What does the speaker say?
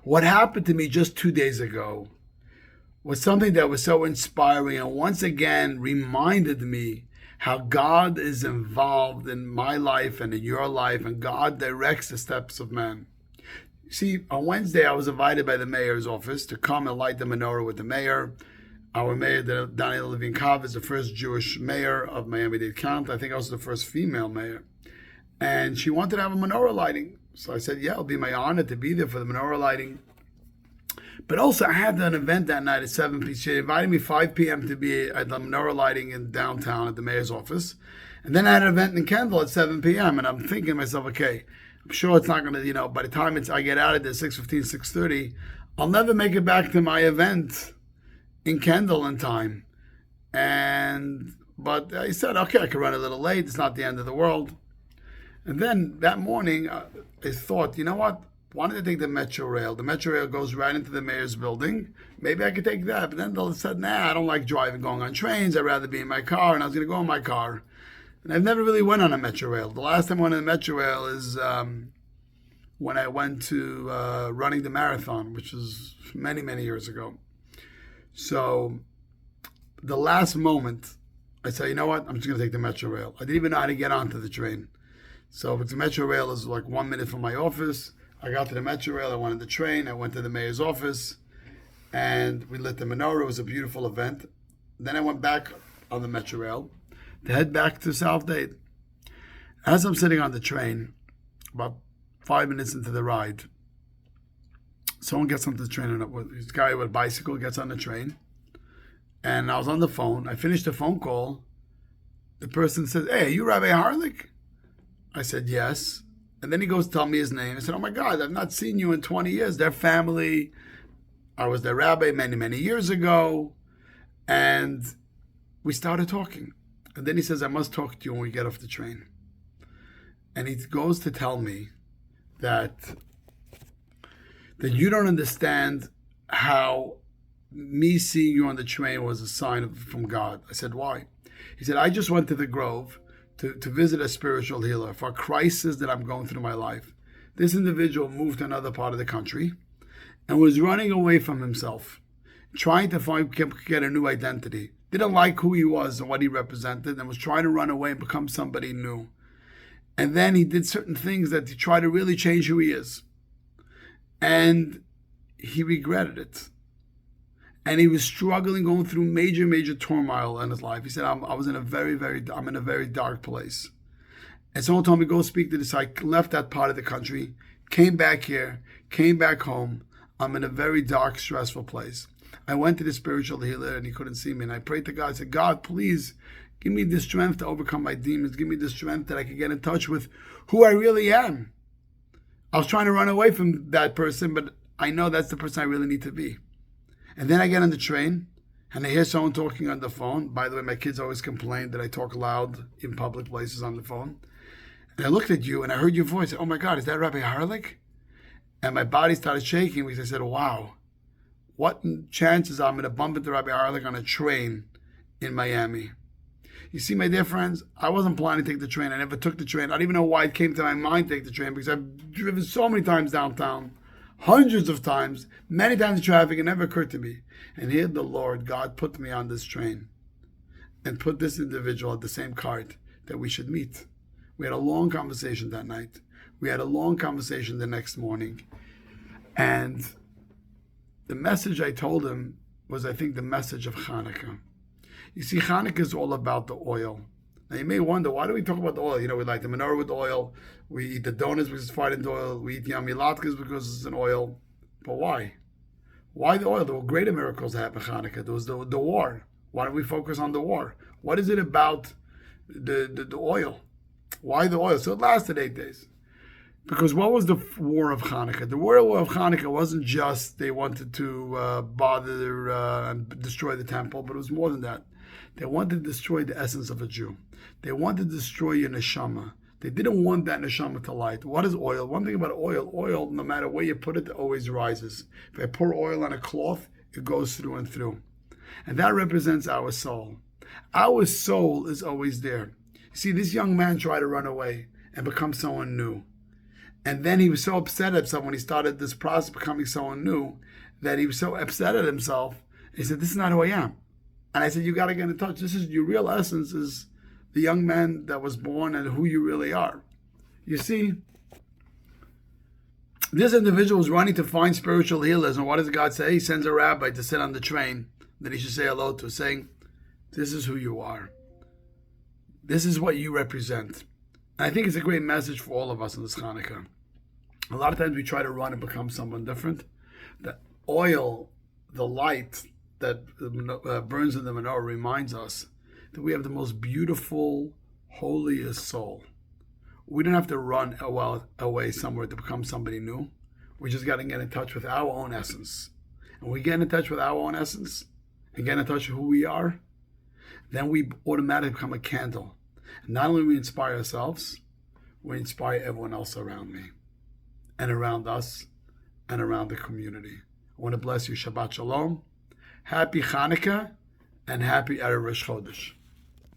What happened to me just 2 days ago was something that was so inspiring and once again reminded me how God is involved in my life and in your life, and God directs the steps of man. See, on Wednesday, I was invited by the mayor's office to come and light the menorah with the mayor. Our mayor, Daniel Levine Kav, is the first Jewish mayor of Miami-Dade County. I think also the first female mayor. And she wanted to have a menorah lighting. So I said, yeah, it'll be my honor to be there for the menorah lighting. But also, I had an event that night at 7 p.m. She invited me 5 p.m. to be at the menorah lighting in downtown at the mayor's office. And then I had an event in Kendall at 7 p.m. And I'm thinking to myself, okay, I'm sure it's not going to, by the time I get out of there, 6:15, 6:30, I'll never make it back to my event in Kendall in time. But I said, okay, I could run a little late. It's not the end of the world. And then that morning, I thought, you know what? Why don't I take the Metro Rail? The Metro Rail goes right into the mayor's building. Maybe I could take that. But then they said, nah, I don't like going on trains. I'd rather be in my car. And I was going to go in my car. And I've never really went on a Metro Rail. The last time I went on a Metro Rail is when I went to running the marathon, which was many, many years ago. So the last moment, I said, you know what? I'm just going to take the Metro Rail. I didn't even know how to get onto the train. So the Metro Rail is like 1 minute from my office. I got to the Metro Rail. I went on the train. I went to the mayor's office. And we lit the menorah. It was a beautiful event. Then I went back on the Metro Rail to head back to South Dade. As I'm sitting on the train, about 5 minutes into the ride, someone gets onto the train, and this guy with a bicycle gets on the train. And I was on the phone. I finished the phone call. The person says, hey, are you Rabbi Harlick? I said, yes. And then he goes to tell me his name. I said, oh my God, I've not seen you in 20 years. Their family, I was their rabbi many, many years ago. And we started talking. And then he says, I must talk to you when we get off the train. And he goes to tell me that you don't understand how me seeing you on the train was a sign from God. I said, why? He said, I just went to the Grove to visit a spiritual healer for a crisis that I'm going through in my life. This individual moved to another part of the country and was running away from himself, trying to get a new identity. Didn't like who he was and what he represented, and was trying to run away and become somebody new. And then he did certain things that he tried to really change who he is. And he regretted it. And he was struggling, going through major, major turmoil in his life. He said, I'm in a very dark place. And someone told me, go speak to this. I left that part of the country, came back here, came back home. I'm in a very dark, stressful place. I went to the spiritual healer and he couldn't see me. And I prayed to God. I said, God, please give me the strength to overcome my demons. Give me the strength that I can get in touch with who I really am. I was trying to run away from that person, but I know that's the person I really need to be. And then I get on the train and I hear someone talking on the phone. By the way, my kids always complain that I talk loud in public places on the phone. And I looked at you and I heard your voice. Oh my God, is that Rabbi Harlick? And my body started shaking because I said, wow, what chances I'm going to bump into Rabbi Harlick on a train in Miami? You see, my dear friends, I wasn't planning to take the train. I never took the train. I don't even know why it came to my mind to take the train, because I've driven so many times downtown, hundreds of times, many times in traffic. It never occurred to me. And here the Lord, God, put me on this train and put this individual at the same cart that we should meet. We had a long conversation that night. We had a long conversation the next morning. And the message I told him was, I think, the message of Hanukkah. You see, Hanukkah is all about the oil. Now, you may wonder, why do we talk about the oil? We light the menorah with oil. We eat the donuts because it's fried in oil. We eat the yummy latkes because it's an oil. But why? Why the oil? There were greater miracles that happened in Hanukkah. There was the war. Why don't we focus on the war? What is it about the oil? Why the oil? So it lasted 8 days. Because what was the war of Hanukkah? The war of Hanukkah wasn't just they wanted to bother and destroy the temple, but it was more than that. They wanted to destroy the essence of a Jew. They wanted to destroy your neshama. They didn't want that neshama to light. What is oil? One thing about oil, no matter where you put it always rises. If I pour oil on a cloth, it goes through and through. And that represents our soul. Our soul is always there. See, this young man tried to run away and become someone new. And then he was so upset at himself when he started this process of becoming someone new, that he was so upset at himself. He said, this is not who I am. And I said, you got to get in touch. This is your real essence, is the young man that was born and who you really are. You see, this individual is running to find spiritual healers. And what does God say? He sends a rabbi to sit on the train that he should say hello to, saying, this is who you are. This is what you represent. And I think it's a great message for all of us in this Hanukkah. A lot of times we try to run and become someone different. The oil, the light that burns in the menorah reminds us that we have the most beautiful, holiest soul. We don't have to run away somewhere to become somebody new. We just got to get in touch with our own essence. And we get in touch with our own essence and get in touch with who we are, then we automatically become a candle. And not only we inspire ourselves, we inspire everyone else around me and around us and around the community. I want to bless you. Shabbat Shalom. Happy Hanukkah and happy Erev Rosh Chodesh.